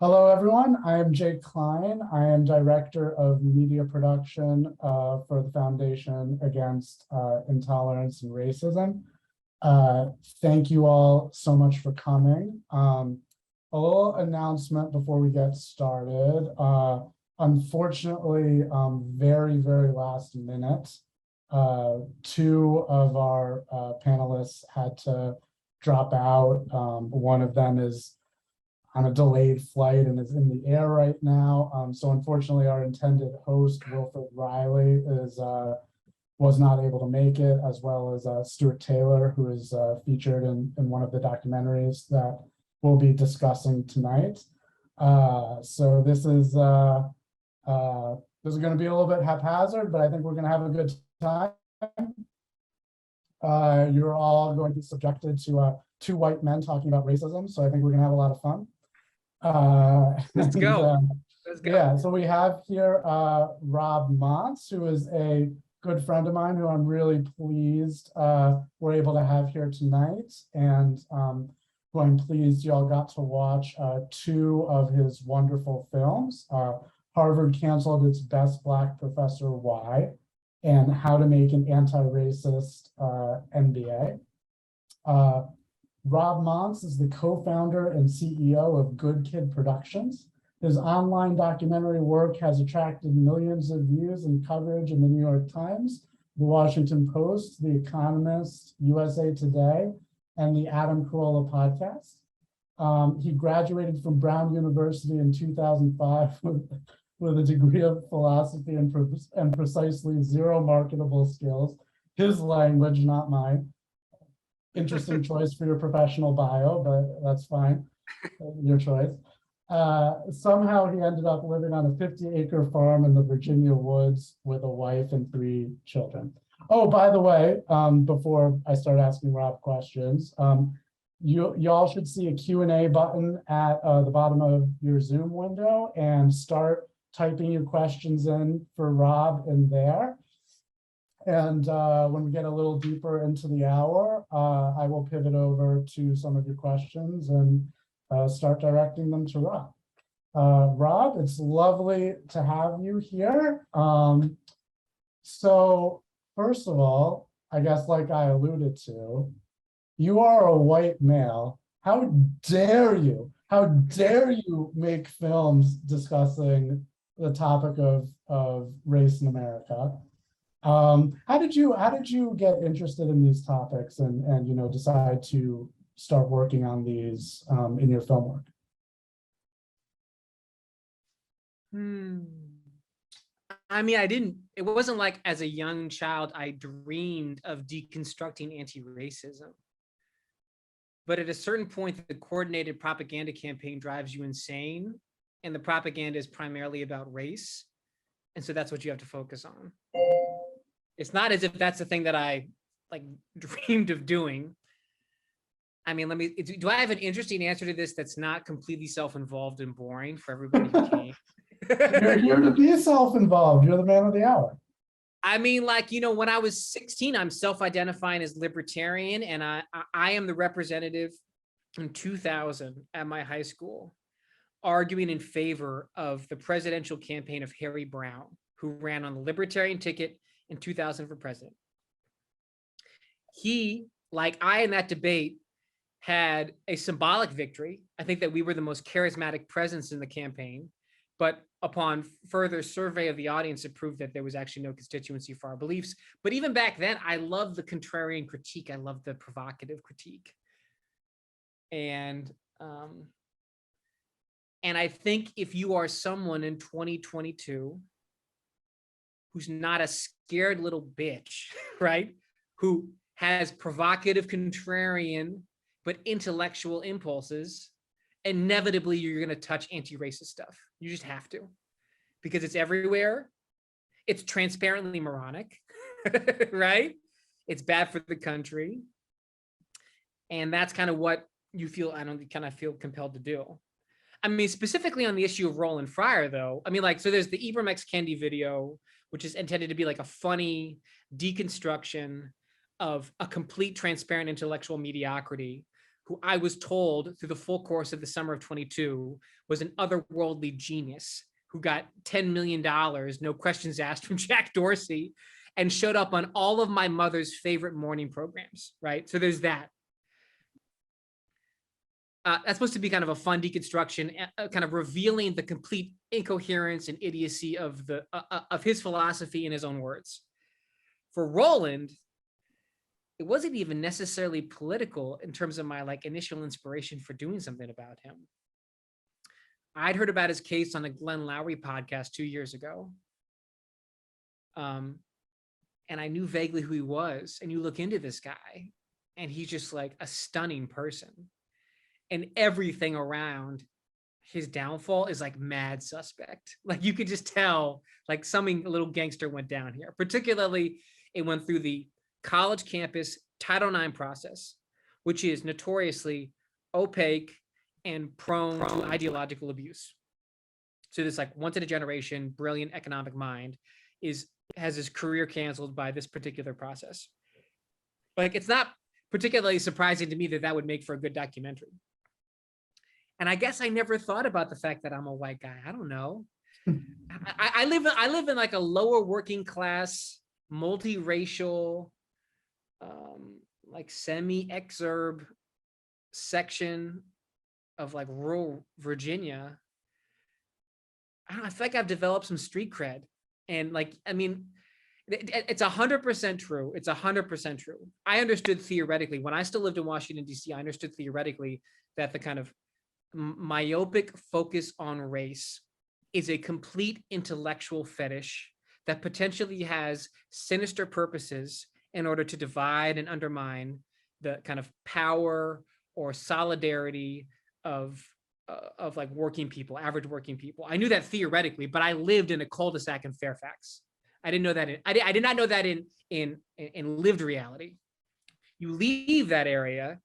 Hello, everyone. I am Jake Klein. I am Director of Media Production for the Foundation Against Intolerance and Racism. Thank you all so much for coming. A little announcement before we get started. Unfortunately, very, very last minute, two of our panelists had to drop out. One of them is on a delayed flight and is in the air right now. So unfortunately, our intended host, Wilfred Riley, was not able to make it, as well as Stuart Taylor, who is featured in one of the documentaries that we'll be discussing tonight. So this is going to be a little bit haphazard, but I think we're going to have a good time. You're all going to be subjected to two white men talking about racism, so I think we're going to have a lot of fun. Let's go. Let's go. Yeah, so we have here Rob Montz, who is a good friend of mine who I'm really pleased we're able to have here tonight, and who I'm pleased y'all got to watch two of his wonderful films. Harvard Canceled Its Best Black Professor Why, and How to Make an Anti-Racist MBA. Rob Montz is the co-founder and CEO of Good Kid Productions. His online documentary work has attracted millions of views and coverage in the New York Times, the Washington Post, The Economist, USA Today, and the Adam Carolla podcast. He graduated from Brown University in 2005 with a degree of philosophy and precisely zero marketable skills. His language, not mine. Interesting choice for your professional bio, but that's fine, your choice. Somehow he ended up living on a 50-acre farm in the Virginia woods with a wife and 3 children. Oh, by the way, before I start asking Rob questions, y'all should see a Q&A button at the bottom of your Zoom window, and start typing your questions in for Rob in there. And when we get a little deeper into the hour, I will pivot over to some of your questions and start directing them to Rob. Rob, it's lovely to have you here. So first of all, I guess like I alluded to, you are a white male. How dare you? How dare you make films discussing the topic of race in America? How did you get interested in these topics and decide to start working on these in your film work? I mean, it wasn't like as a young child I dreamed of deconstructing anti-racism. But at a certain point, the coordinated propaganda campaign drives you insane, and the propaganda is primarily about race. And so that's what you have to focus on. It's not as if that's the thing that I dreamed of doing. I mean, do I have an interesting answer to this that's not completely self-involved and boring for everybody who came? You're to be self-involved. You're the man of the hour. I mean, when I was 16, I'm self-identifying as libertarian, and I am the representative in 2000 at my high school, arguing in favor of the presidential campaign of Harry Brown, who ran on the libertarian ticket in 2000 for president. He, like I in that debate, had a symbolic victory. I think that we were the most charismatic presence in the campaign, but upon further survey of the audience, it proved that there was actually no constituency for our beliefs. But even back then, I loved the contrarian critique. I loved the provocative critique. And I think if you are someone in 2022 who's not a scared little bitch, right? Who has provocative, contrarian, but intellectual impulses, inevitably you're going to touch anti-racist stuff. You just have to, because it's everywhere. It's transparently moronic, right? It's bad for the country. And that's kind of what you feel, feel compelled to do. I mean, specifically on the issue of Roland Fryer, though, I mean, so there's the Ibram X. Kendi video, which is intended to be like a funny deconstruction of a complete transparent intellectual mediocrity who I was told through the full course of the summer of 22 was an otherworldly genius who got $10 million, no questions asked, from Jack Dorsey, and showed up on all of my mother's favorite morning programs, right? So there's that. That's supposed to be kind of a fun deconstruction, kind of revealing the complete incoherence and idiocy of his philosophy in his own words. For Roland, it wasn't even necessarily political in terms of my like initial inspiration for doing something about him. I'd heard about his case on the Glenn Lowry podcast 2 years ago. And I knew vaguely who he was. And you look into this guy, and he's just like a stunning person. And everything around his downfall is like mad suspect. Like you could just tell, like something a little gangster went down here. Particularly, it went through the college campus Title IX process, which is notoriously opaque and prone to ideological abuse. So this like once in a generation, brilliant economic mind has his career canceled by this particular process. Like it's not particularly surprising to me that would make for a good documentary. And I guess I never thought about the fact that I'm a white guy. I don't know. I live in like a lower working class, multiracial, like semi-exurb section of like rural Virginia. I don't know, I feel like I've developed some street cred. And like, I mean, it's 100% true. It's 100% true. I understood theoretically, when I still lived in Washington, D.C., I understood theoretically that the kind of myopic focus on race is a complete intellectual fetish that potentially has sinister purposes in order to divide and undermine the kind of power or solidarity of like working people, average working people. I knew that theoretically, but I lived in a cul-de-sac in Fairfax. I didn't know that. I did not know that in lived reality. You leave that area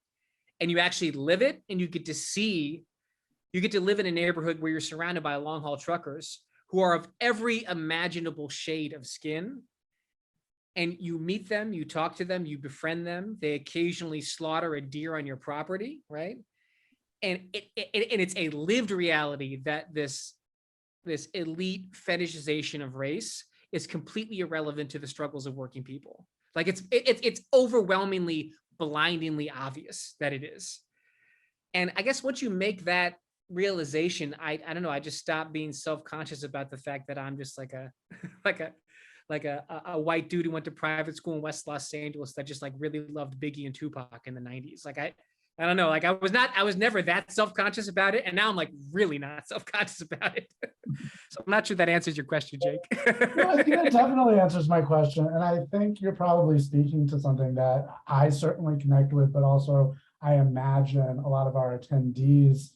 and you actually live it, and you get to live in a neighborhood where you're surrounded by long haul truckers who are of every imaginable shade of skin. And you meet them, you talk to them, you befriend them. They occasionally slaughter a deer on your property, right? And it's a lived reality that this elite fetishization of race is completely irrelevant to the struggles of working people. Like it's overwhelmingly, blindingly obvious that it is. And I guess once you make that realization, I don't know, I just stopped being self-conscious about the fact that I'm just like a white dude who went to private school in West Los Angeles that just like really loved Biggie and Tupac in the 90s. Like I don't know, like I was never that self-conscious about it. And now I'm like really not self-conscious about it. So I'm not sure that answers your question, Jake. No, I think that definitely answers my question. And I think you're probably speaking to something that I certainly connect with, but also I imagine a lot of our attendees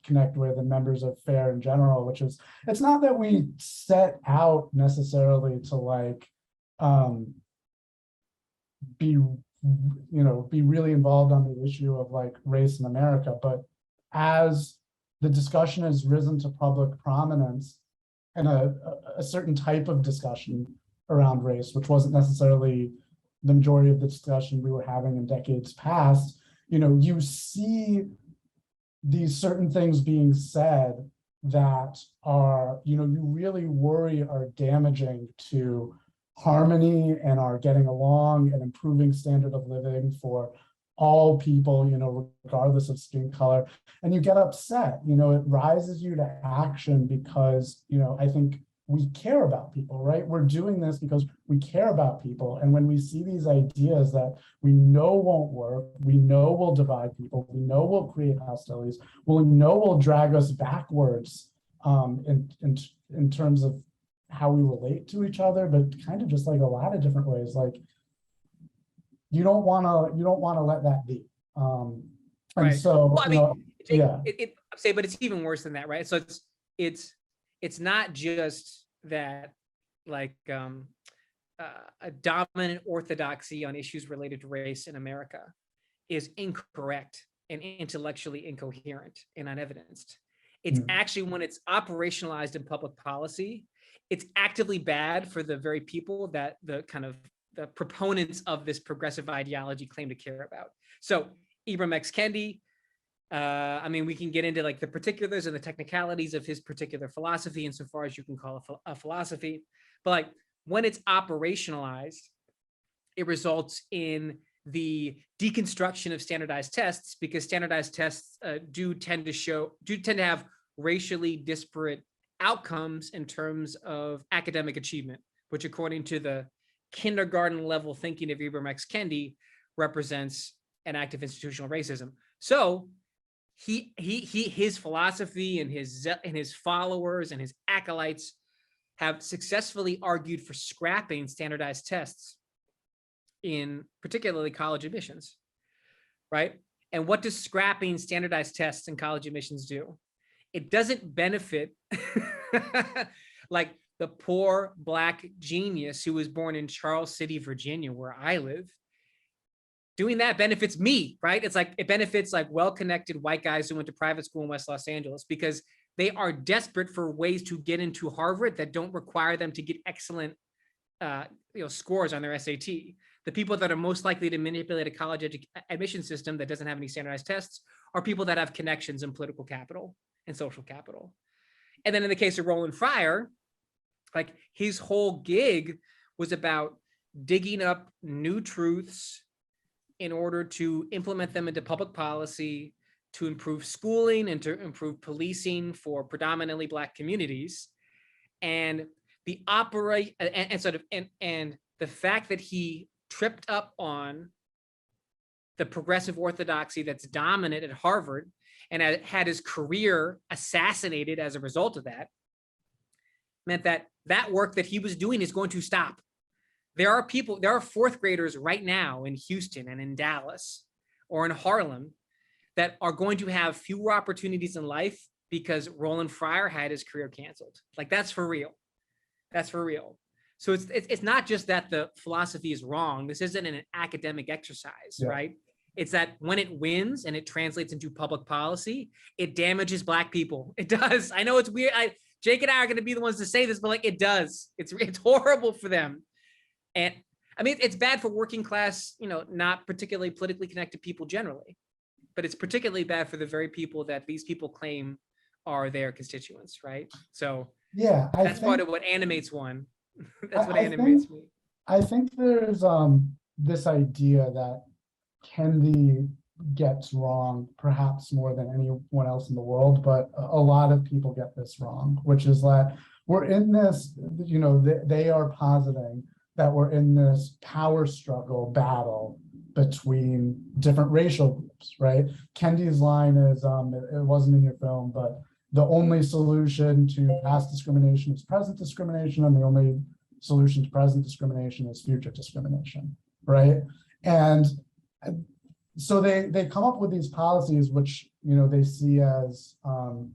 connect with, and members of FAIR in general, which is, it's not that we set out necessarily to like be really involved on the issue of like race in America, but as the discussion has risen to public prominence and a certain type of discussion around race, which wasn't necessarily the majority of the discussion we were having in decades past, you see these certain things being said that are, you really worry are damaging to harmony and are getting along and improving standard of living for all people, regardless of skin color. And you get upset, it rises you to action because, I think we care about people, right? We're doing this because we care about people. And when we see these ideas that we know won't work, we know will divide people, we know will create hostilities, we know will drag us backwards in terms of how we relate to each other, but kind of just like a lot of different ways. Like you don't want to let that be. And right. so, well, I mean, yeah. I'd say, but it's even worse than that, right? So it's not just that like a dominant orthodoxy on issues related to race in America is incorrect and intellectually incoherent and unevidenced. It's actually, when it's operationalized in public policy, it's actively bad for the very people that the proponents of this progressive ideology claim to care about. So Ibram X. Kendi. I mean, we can get into like the particulars and the technicalities of his particular philosophy insofar as you can call it a philosophy. But like when it's operationalized, it results in the deconstruction of standardized tests, because standardized tests do tend to have racially disparate outcomes in terms of academic achievement, which according to the kindergarten level thinking of Ibram X. Kendi represents an act of institutional racism. So his philosophy and his followers and his acolytes have successfully argued for scrapping standardized tests in particularly college admissions, right? And what does scrapping standardized tests in college admissions do? It doesn't benefit like the poor Black genius who was born in Charles City, Virginia, where I live. Doing that benefits me, right? It's like it benefits like well-connected white guys who went to private school in West Los Angeles, because they are desperate for ways to get into Harvard that don't require them to get excellent scores on their SAT. The people that are most likely to manipulate a college admission system that doesn't have any standardized tests are people that have connections in political capital and social capital. And then in the case of Roland Fryer, like his whole gig was about digging up new truths in order to implement them into public policy, to improve schooling and to improve policing for predominantly Black communities. And the the fact that he tripped up on the progressive orthodoxy that's dominant at Harvard and had his career assassinated as a result of that, meant that that work that he was doing is going to stop. There are fourth graders right now in Houston and in Dallas or in Harlem that are going to have fewer opportunities in life because Roland Fryer had his career canceled. Like that's for real. That's for real. So it's not just that the philosophy is wrong. This isn't an academic exercise, right? It's that when it wins and it translates into public policy, it damages Black people. It does. I know it's weird. Jake and I are going to be the ones to say this, but like it does. It's horrible for them. And I mean, it's bad for working class, not particularly politically connected people generally, but it's particularly bad for the very people that these people claim are their constituents, right? So yeah, that's part of what animates one. That's what animates me. I think there's this idea that Kendi gets wrong perhaps more than anyone else in the world, but a lot of people get this wrong, which is that we're in this, they are positing that we're in this power struggle battle between different racial groups, right? Kendi's line is, it wasn't in your film, but the only solution to past discrimination is present discrimination, and the only solution to present discrimination is future discrimination, right? And so they come up with these policies, which, they see as, oh,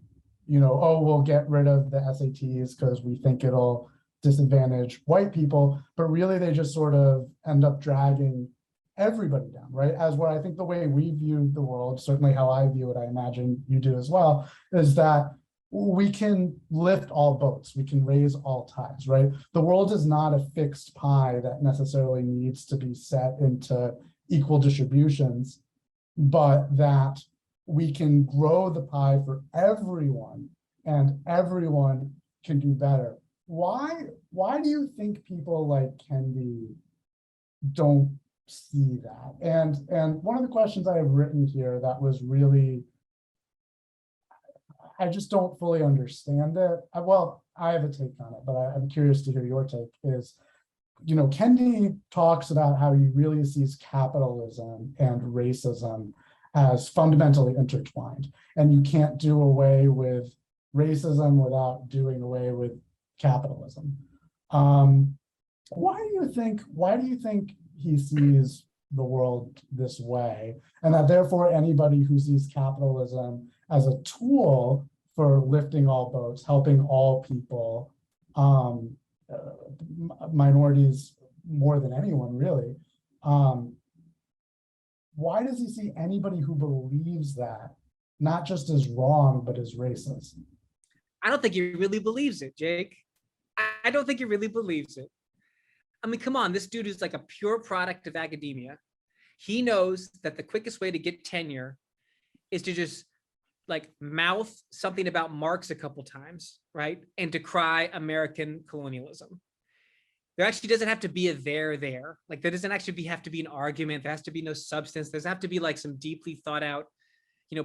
we'll get rid of the SATs because we think it'll disadvantage white people, but really they just sort of end up dragging everybody down, right? As what I think the way we view the world, certainly how I view it, I imagine you do as well, is that we can lift all boats, we can raise all tides, right? The world is not a fixed pie that necessarily needs to be set into equal distributions, but that we can grow the pie for everyone and everyone can do better. Why do you think people like Kendi don't see that? And one of the questions I have written here that was really, I just don't fully understand it. Well, I have a take on it, but I'm curious to hear your take, is, Kendi talks about how he really sees capitalism and racism as fundamentally intertwined, and you can't do away with racism without doing away with capitalism. Why do you think he sees the world this way, and that therefore anybody who sees capitalism as a tool for lifting all boats, helping all people, minorities more than anyone really, why does he see anybody who believes that not just as wrong, but as racist? I don't think he really believes it, Jake. I don't think he really believes it. I mean, come on, this dude is like a pure product of academia. He knows that the quickest way to get tenure is to just like mouth something about Marx a couple times, right? And decry American colonialism. There actually doesn't have to be a there. Like there doesn't actually have to be an argument. There has to be no substance. There's have to be like some deeply thought out,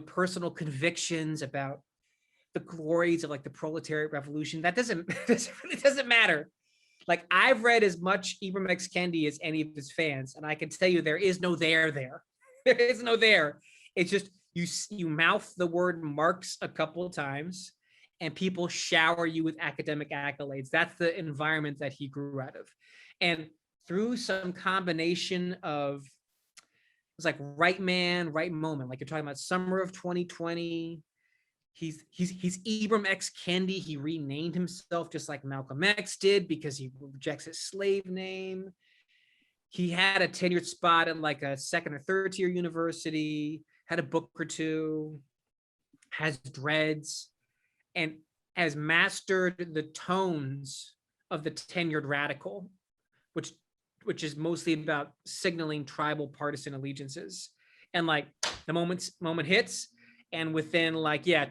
personal convictions about the glories of like the proletariat revolution. That really doesn't matter. Like I've read as much Ibram X. Kendi as any of his fans, and I can tell you there is no there. There is no there. It's just you mouth the word Marx a couple of times and people shower you with academic accolades. That's the environment that he grew out of. And through some combination of, it's like right man, right moment. Like you're talking about summer of 2020. He's Ibram X. Kendi. He renamed himself just like Malcolm X did because he rejects his slave name. He had a tenured spot at like a second or third tier university, had a book or two, has dreads, and has mastered the tones of the tenured radical, which is mostly about signaling tribal partisan allegiances. And like the moment hits, and within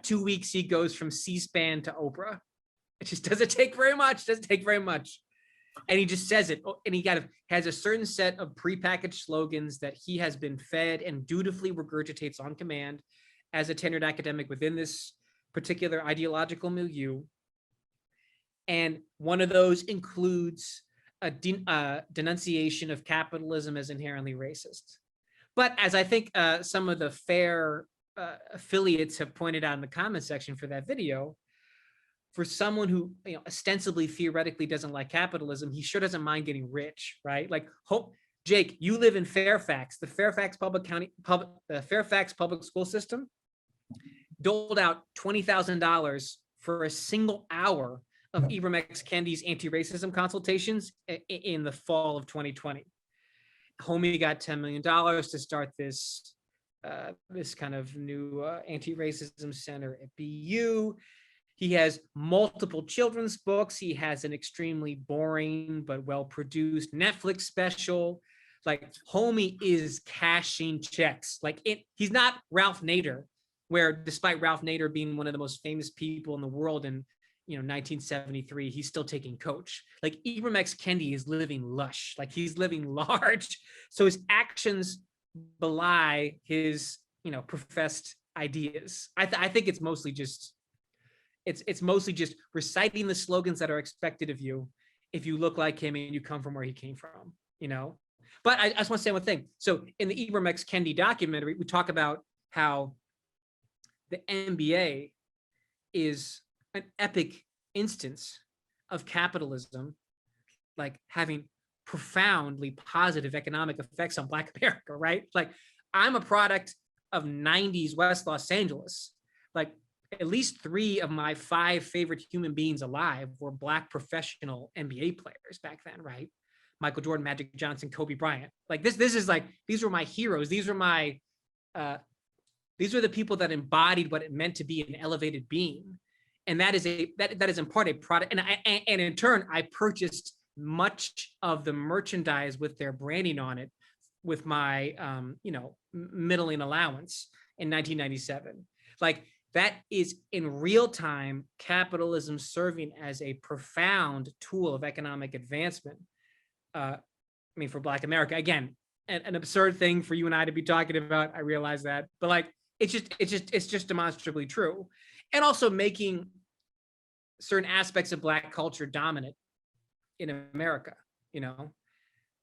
2 weeks, he goes from C-SPAN to Oprah. It just doesn't take very much. And he just says it. And he kind of has a certain set of prepackaged slogans that he has been fed and dutifully regurgitates on command as a tenured academic within this particular ideological milieu. And one of those includes a denunciation of capitalism as inherently racist. But as I think some of the fair affiliates have pointed out in the comment section for that video, for someone who ostensibly theoretically doesn't like capitalism, he sure doesn't mind getting rich, right? Like, Jake, you live in Fairfax. The Fairfax Public School System doled out $20,000 for a single hour of Ibram X. Kendi's anti-racism consultations in the fall of 2020. Homie got $10 million to start this kind of new anti-racism center at BU. He has multiple children's books. He has an extremely boring but well-produced Netflix special. Like, homie is cashing checks. He's not Ralph Nader, where despite Ralph Nader being one of the most famous people in the world in 1973, he's still taking coach. Like, Ibram X. Kendi is living lush. Like, he's living large. So his actions belie his professed ideas. I think it's mostly just reciting the slogans that are expected of you if you look like him and you come from where he came from, But I just want to say one thing. So in the Ibram X. Kendi documentary, we talk about how the NBA is an epic instance of capitalism, like having profoundly positive economic effects on Black America, right? Like, I'm a product of 90s West Los Angeles. Like, at least 3 of my 5 favorite human beings alive were Black professional NBA players back then, right? Michael Jordan, Magic Johnson, Kobe Bryant. Like, this is like, these were my heroes. These were the people that embodied what it meant to be an elevated being. And that is in part a product. And in turn, I purchased much of the merchandise with their branding on it with my middling allowance in 1997. Like, that is in real time capitalism serving as a profound tool of economic advancement. For Black America. Again, an absurd thing for you and I to be talking about. I realize that, but like, it's just demonstrably true. And also making certain aspects of Black culture dominant in America,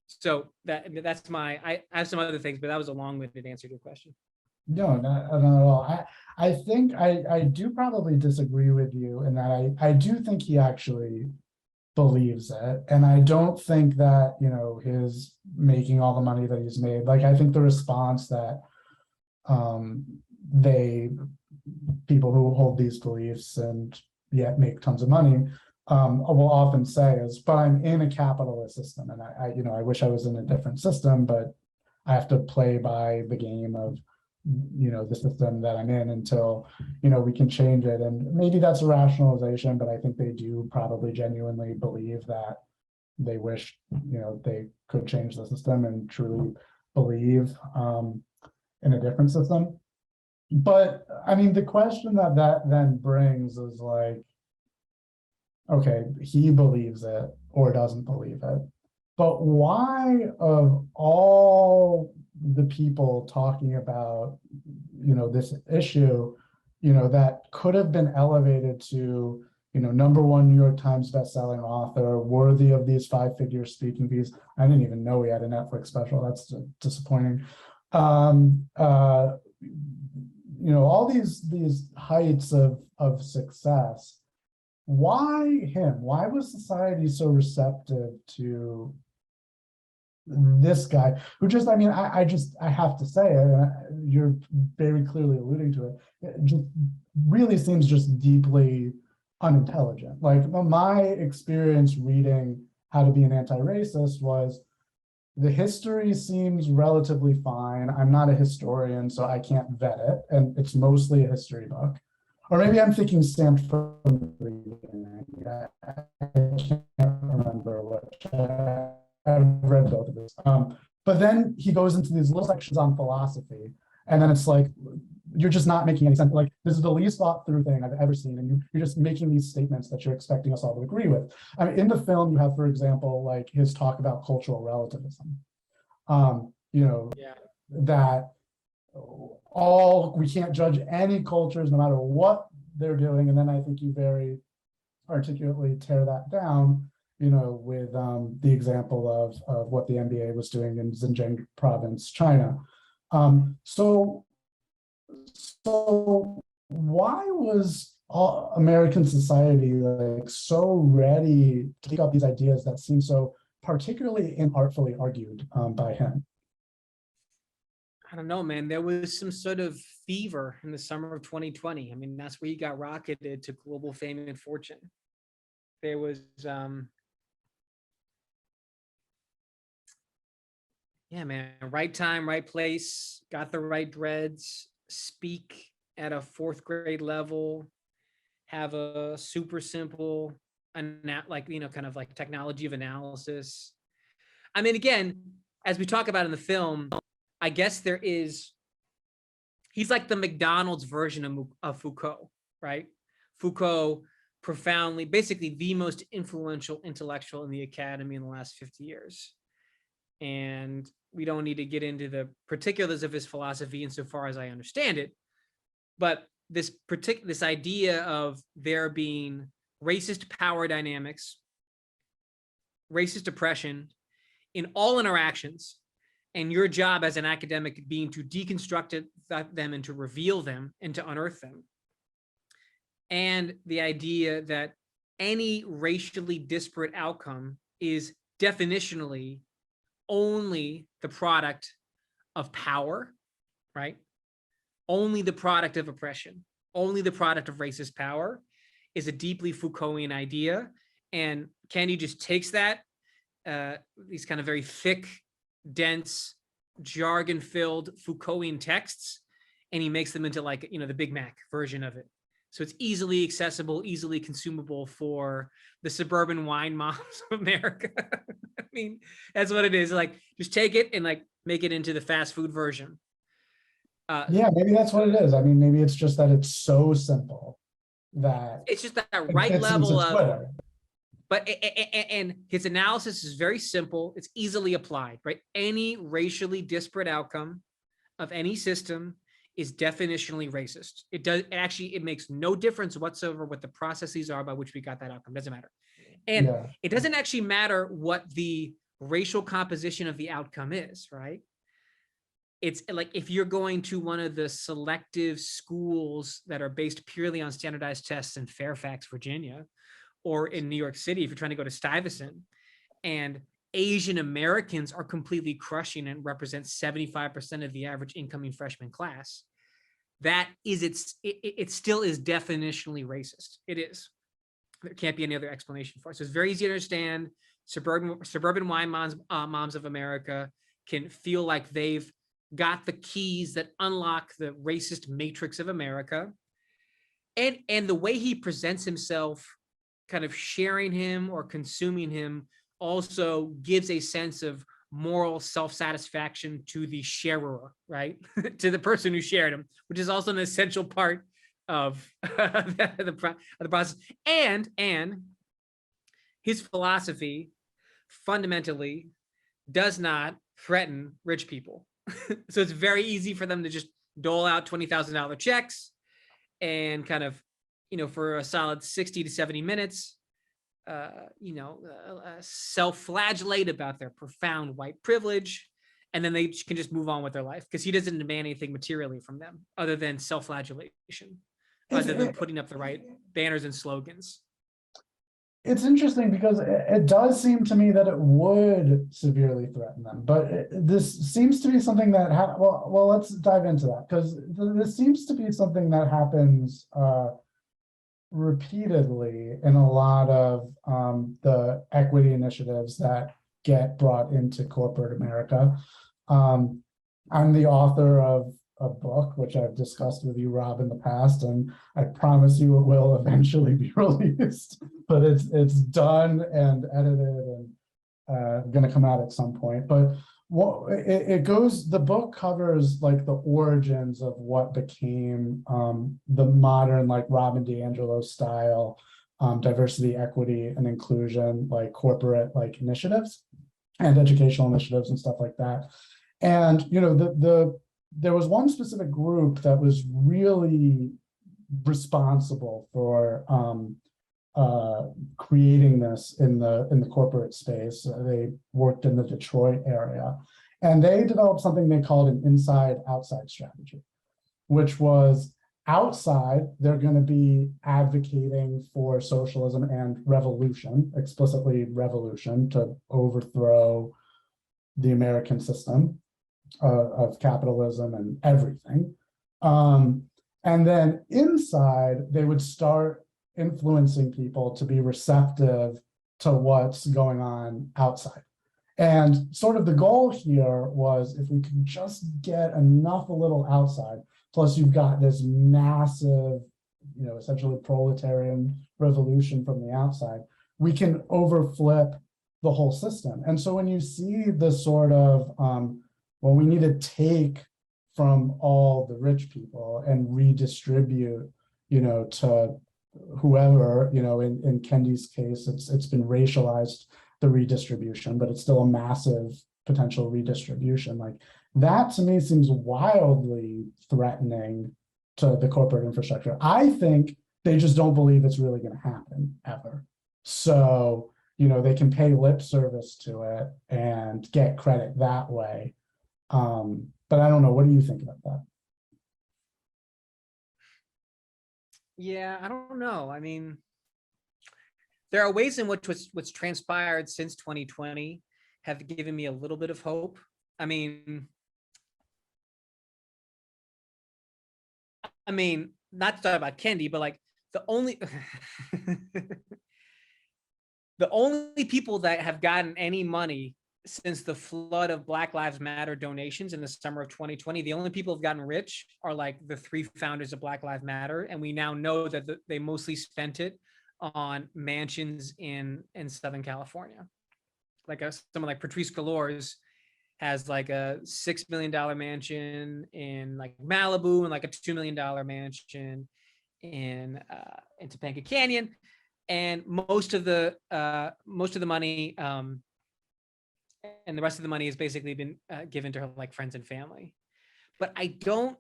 So that's I have some other things, but that was a long-winded answer to your question. No, not at all. I think I do probably disagree with you in that I do think he actually believes it. And I don't think that, his making all the money that he's made, like, I think the response that people who hold these beliefs and yet make tons of money will often say is, but I'm in a capitalist system, and I wish I was in a different system, but I have to play by the game of the system that I'm in until we can change it. And maybe that's a rationalization, but I think they do probably genuinely believe that they wish they could change the system and truly believe in a different system. But I mean, the question that then brings is like, okay, he believes it or doesn't believe it. But why, of all the people talking about, this issue, that could have been elevated to, #1 New York Times bestselling author, worthy of these 5-figure speaking fees. I didn't even know he had a Netflix special. That's disappointing. All these heights of success. Why him? Why was society so receptive to this guy who just, I mean, I have to say it, you're very clearly alluding to it, it just really seems just deeply unintelligent. Like, my experience reading How to Be an Anti-Racist was, the history seems relatively fine. I'm not a historian, so I can't vet it, and it's mostly a history book. Or maybe I'm thinking stamped from the beginning. I can't remember which. I've read both of these. But then he goes into these little sections on philosophy, and then it's like, you're just not making any sense. Like, this is the least thought through thing I've ever seen, and you're just making these statements that you're expecting us all to agree with. I mean, in the film, you have, for example, like his talk about cultural relativism. Yeah. That we can't judge any cultures no matter what they're doing, and then I think you very articulately tear that down, with the example of what the NBA was doing in Xinjiang province, China. So why was American society like so ready to take up these ideas that seem so particularly inartfully argued by him? I don't know, man. There was some sort of fever in the summer of 2020. I mean, that's where he got rocketed to global fame and fortune. There was, yeah, man, right time, right place, got the right dreads, speak at a 4th grade level, have a super simple, kind of like technology of analysis. I mean, again, as we talk about in the film, I guess he's like the McDonald's version of Foucault, right? Foucault, profoundly, basically the most influential intellectual in the academy in the last 50 years. And we don't need to get into the particulars of his philosophy insofar as I understand it, but this idea of there being racist power dynamics, racist oppression in all interactions, and your job as an academic being to deconstruct them and to reveal them and to unearth them. And the idea that any racially disparate outcome is definitionally only the product of power, right? Only the product of oppression, only the product of racist power, is a deeply Foucaultian idea. And Kennedy just takes that, these kind of very thick, dense, jargon-filled Foucaultian texts, and he makes them into like, the Big Mac version of it. So it's easily accessible, easily consumable for the suburban wine moms of America. I mean, that's what it is. Like, just take it and like make it into the fast food version. Yeah, maybe that's what it is. I mean, maybe it's just that it's so simple that it's just that right level of Twitter. But and his analysis is very simple. It's easily applied, right? Any racially disparate outcome of any system is definitionally racist. It makes no difference whatsoever what the processes are by which we got that outcome. Doesn't matter. And it doesn't actually matter what the racial composition of the outcome is, right? It's like if you're going to one of the selective schools that are based purely on standardized tests in Fairfax, Virginia, or in New York City, if you're trying to go to Stuyvesant, and Asian Americans are completely crushing and represent 75% of the average incoming freshman class, it still is definitionally racist. It is. There can't be any other explanation for it. So it's very easy to understand. Suburban wine moms of America can feel like they've got the keys that unlock the racist matrix of America. And the way he presents himself, kind of sharing him or consuming him, also gives a sense of moral self-satisfaction to the sharer, right? To the person who shared them, which is also an essential part of the process. And his philosophy fundamentally does not threaten rich people. So it's very easy for them to just dole out $20,000 checks and kind of, for a solid 60 to 70 minutes, self-flagellate about their profound white privilege, and then they can just move on with their life because he doesn't demand anything materially from them other than self-flagellation, other than putting up the right banners and slogans. It's interesting because it does seem to me that it would severely threaten them, but this seems to be something that well, let's dive into that, because this seems to be something that happens repeatedly in a lot of the equity initiatives that get brought into corporate America. I'm the author of a book, which I've discussed with you, Rob, in the past, and I promise you it will eventually be released, but it's done and edited and going to come out at some point. But the book covers like the origins of what became the modern, like Robin DiAngelo style diversity, equity, and inclusion, like corporate like initiatives and educational initiatives and stuff like that. And there was one specific group that was really responsible for creating this in the corporate space. They worked in the Detroit area, and they developed something they called an inside-outside strategy, which was outside, they're going to be advocating for socialism and revolution, explicitly revolution, to overthrow the American system of capitalism and everything. And then inside, they would start influencing people to be receptive to what's going on outside. And sort of the goal here was, if we can just get enough a little outside, plus you've got this massive, essentially proletarian revolution from the outside, we can overflip the whole system. And so when you see this sort of, well, we need to take from all the rich people and redistribute, to whoever, in Kendi's case, it's been racialized, the redistribution, but it's still a massive potential redistribution. Like that to me seems wildly threatening to the corporate infrastructure. I think they just don't believe it's really going to happen ever. So, they can pay lip service to it and get credit that way. But I don't know. What do you think about that? Yeah, I don't know. I mean, there are ways in which what's transpired since 2020 have given me a little bit of hope. I mean, not to talk about Kendi, but like the only the only people that have gotten any money since the flood of Black Lives Matter donations in the summer of 2020, the only people who've gotten rich are like the three founders of Black Lives Matter. And we now know that they mostly spent it on mansions in Southern California. Like someone like Patrisse Cullors has like a $6 million mansion in like Malibu and like a $2 million mansion in Topanga Canyon. And most of the money, and the rest of the money has basically been given to her like friends and family. But I don't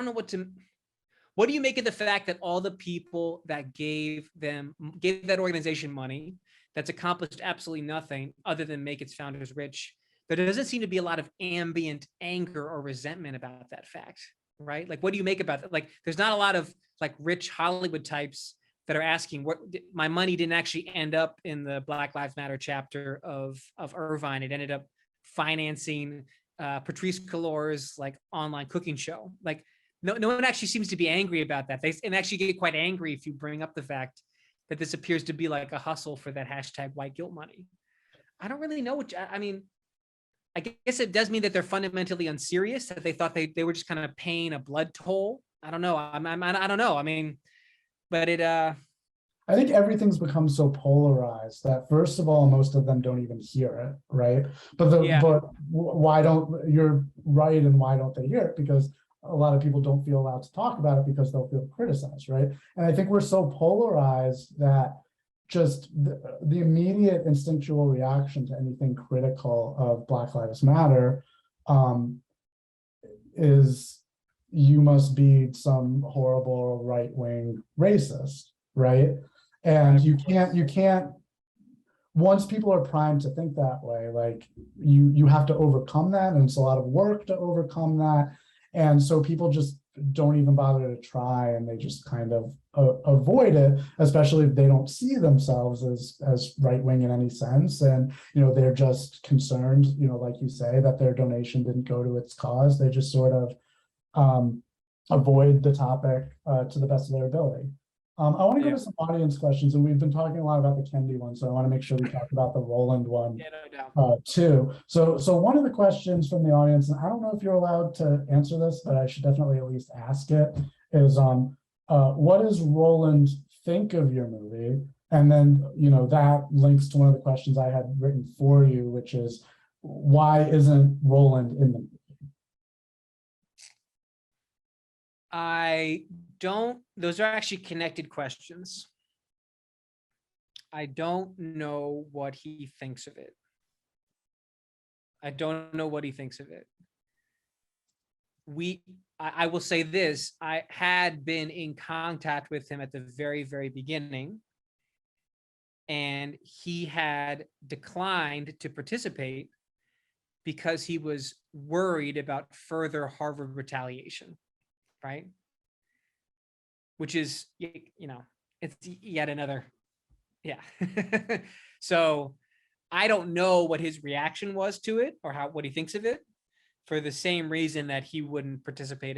know what do you make of the fact that all the people that gave that organization money that's accomplished absolutely nothing other than make its founders rich? There doesn't seem to be a lot of ambient anger or resentment about that fact, right? Like, what do you make about that? Like, there's not a lot of like rich Hollywood types that are asking, what my money didn't actually end up in the Black Lives Matter chapter of Irvine. It ended up financing Patrisse Cullors' like online cooking show. Like no one actually seems to be angry about that. They actually get quite angry if you bring up the fact that this appears to be like a hustle for that hashtag white guilt money. I don't really know I guess it does mean that they're fundamentally unserious, that they thought they were just kind of paying a blood toll. I don't know. I don't know. I mean, but I think everything's become so polarized that first of all, most of them don't even hear it, right? Yeah. But why don't, you're right, and why don't they hear it? Because a lot of people don't feel allowed to talk about it because they'll feel criticized, right? And I think we're so polarized that just the immediate instinctual reaction to anything critical of Black Lives Matter is you must be some horrible right-wing racist, right? And you can't, once people are primed to think that way, like you have to overcome that, and it's a lot of work to overcome that. And so people just don't even bother to try, and they just kind of avoid it, especially if they don't see themselves as right-wing in any sense. And, they're just concerned, like you say, that their donation didn't go to its cause. They just sort of avoid the topic to the best of their ability. I want to go to some audience questions, and we've been talking a lot about the Kendi one, so I want to make sure we talk about the Roland one too. So one of the questions from the audience, and I don't know if you're allowed to answer this, but I should definitely at least ask it, is what does Roland think of your movie? And then, that links to one of the questions I had written for you, which is, why isn't Roland in the movie? Those are actually connected questions. I don't know what he thinks of it. I don't know what he thinks of it. I will say this, I had been in contact with him at the very, very beginning, and he had declined to participate because he was worried about further Harvard retaliation, right? Which is, it's yet another, yeah. So I don't know what his reaction was to it or what he thinks of it, for the same reason that he wouldn't participate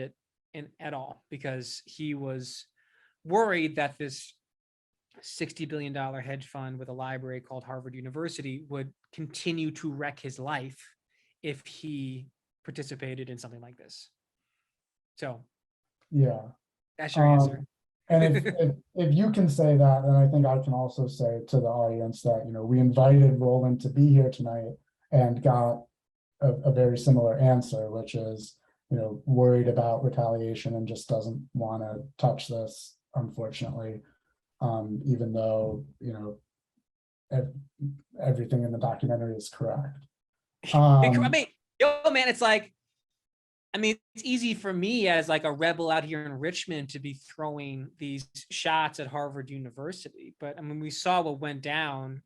in at all, because he was worried that this $60 billion hedge fund with a library called Harvard University would continue to wreck his life if he participated in something like this. So yeah, that's your answer. And if you can say that, then I think I can also say to the audience that, we invited Roland to be here tonight and got a very similar answer, which is, worried about retaliation and just doesn't want to touch this, unfortunately, even though, everything in the documentary is correct. I mean, man, it's like, it's easy for me as like a rebel out here in Richmond to be throwing these shots at Harvard University. But we saw what went down.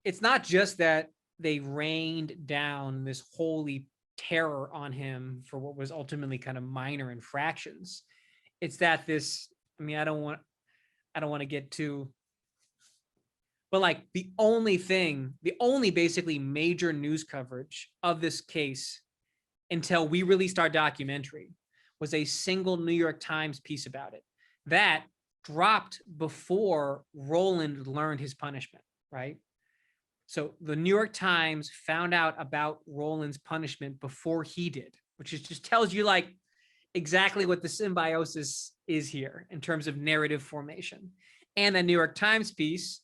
It's not just that they rained down this holy terror on him for what was ultimately kind of minor infractions. It's that this, I don't want to get too, but like the only basically major news coverage of this case until we released our documentary was a single New York Times piece about it that dropped before Roland learned his punishment, right? So the New York Times found out about Roland's punishment before he did, which just tells you like exactly what the symbiosis is here in terms of narrative formation. And the New York Times piece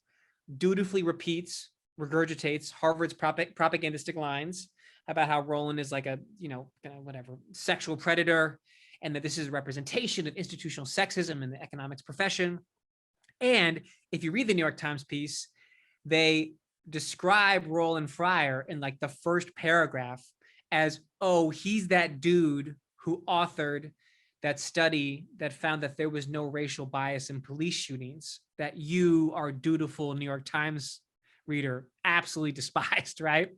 dutifully regurgitates Harvard's propagandistic lines about how Roland is like a, whatever, sexual predator, and that this is a representation of institutional sexism in the economics profession. And if you read the New York Times piece, they describe Roland Fryer in like the first paragraph as, oh, he's that dude who authored that study that found that there was no racial bias in police shootings that you, our dutiful New York Times reader, absolutely despised, right?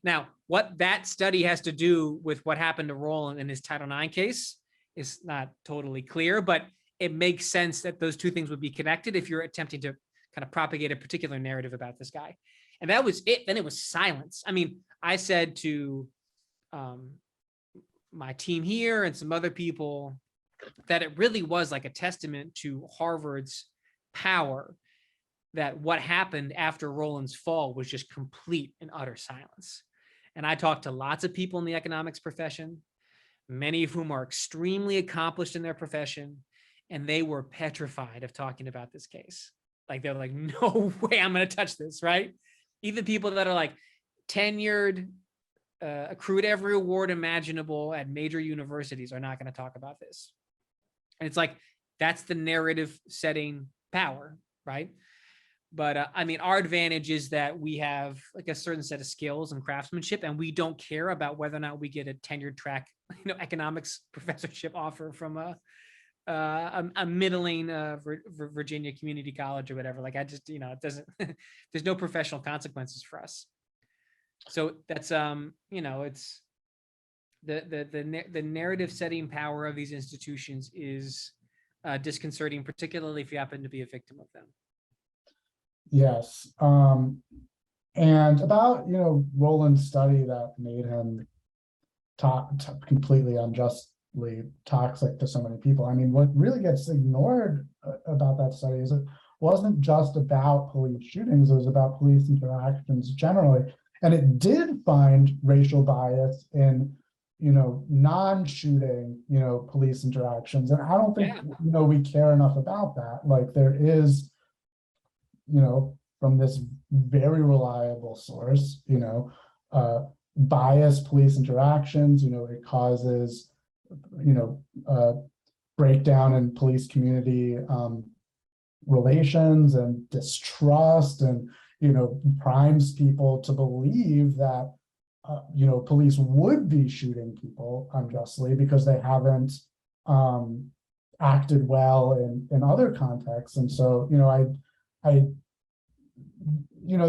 Now, what that study has to do with what happened to Roland in his Title IX case is not totally clear, but it makes sense that those two things would be connected if you're attempting to kind of propagate a particular narrative about this guy. And that was it. Then it was silence. I said to my team here and some other people that it really was like a testament to Harvard's power, that what happened after Roland's fall was just complete and utter silence. And I talked to lots of people in the economics profession, many of whom are extremely accomplished in their profession, and they were petrified of talking about this case. Like they're like, no way I'm going to touch this, right? Even people that are like tenured, accrued every award imaginable at major universities are not going to talk about this. And it's like, that's the narrative setting power, right? But I mean, our advantage is that we have like a certain set of skills and craftsmanship, and we don't care about whether or not we get a tenured track, economics professorship offer from a middling Virginia community college or whatever. Like I just, it doesn't, there's no professional consequences for us. So that's, it's the narrative setting power of these institutions is disconcerting, particularly if you happen to be a victim of them. Yes. And about, Roland's study that made him completely unjustly toxic to so many people. I mean, what really gets ignored about that study is it wasn't just about police shootings, it was about police interactions generally. And it did find racial bias in, non-shooting, police interactions. And I don't think, we care enough about that. Like there is, from this very reliable source, biased police interactions, it causes, breakdown in police community relations and distrust, and, primes people to believe that, police would be shooting people unjustly because they haven't acted well in other contexts. And so,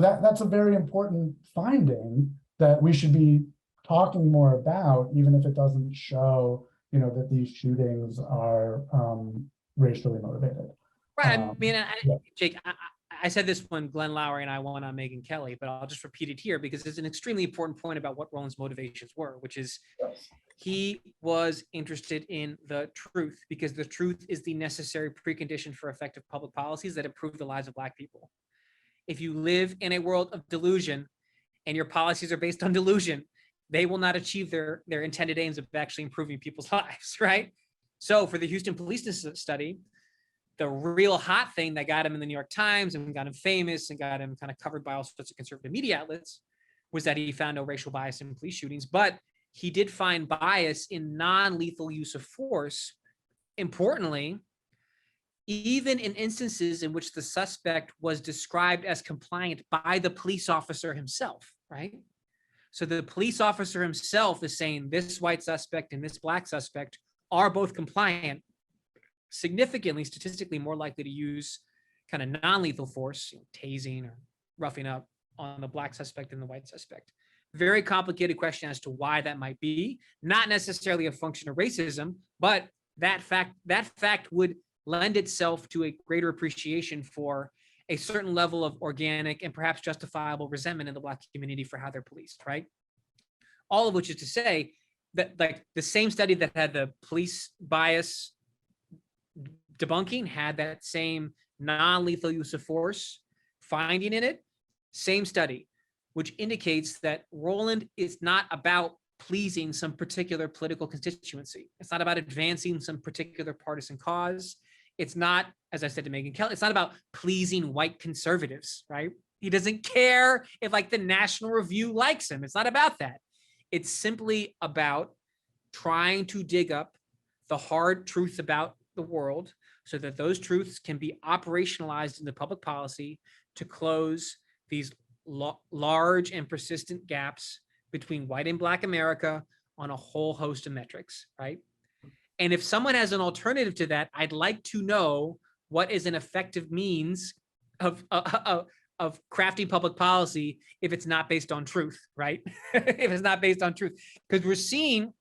that's a very important finding that we should be talking more about, even if it doesn't show, that these shootings are racially motivated. Right. I mean, Jake, I said this when Glenn Lowry and I won on Megyn Kelly, but I'll just repeat it here because it's an extremely important point about what Roland's motivations were, which is he was interested in the truth because the truth is the necessary precondition for effective public policies that improve the lives of Black people. If you live in a world of delusion and your policies are based on delusion, they will not achieve their intended aims of actually improving people's lives, right? So for the Houston police study, the real hot thing that got him in the New York Times and got him famous and got him kind of covered by all sorts of conservative media outlets was that he found no racial bias in police shootings, but he did find bias in non-lethal use of force. Importantly, even in instances in which the suspect was described as compliant by the police officer himself, right? So the police officer himself is saying this white suspect and this Black suspect are both compliant, significantly statistically more likely to use kind of non-lethal force, tasing or roughing up on the Black suspect than the white suspect. Very complicated question as to why that might be. Not necessarily a function of racism, but that fact would lend itself to a greater appreciation for a certain level of organic and perhaps justifiable resentment in the Black community for how they're policed, right? All of which is to say that like the same study that had the police bias debunking had that same non-lethal use of force finding in it, same study, which indicates that Roland is not about pleasing some particular political constituency. It's not about advancing some particular partisan cause. It's not, as I said to Megyn Kelly, it's not about pleasing white conservatives, right? He doesn't care if like the National Review likes him. It's not about that. It's simply about trying to dig up the hard truth about the world so that those truths can be operationalized into public policy to close these large and persistent gaps between white and Black America on a whole host of metrics, right? And if someone has an alternative to that, I'd like to know what is an effective means of crafting public policy if it's not based on truth, right? If it's not based on truth, because we're seeing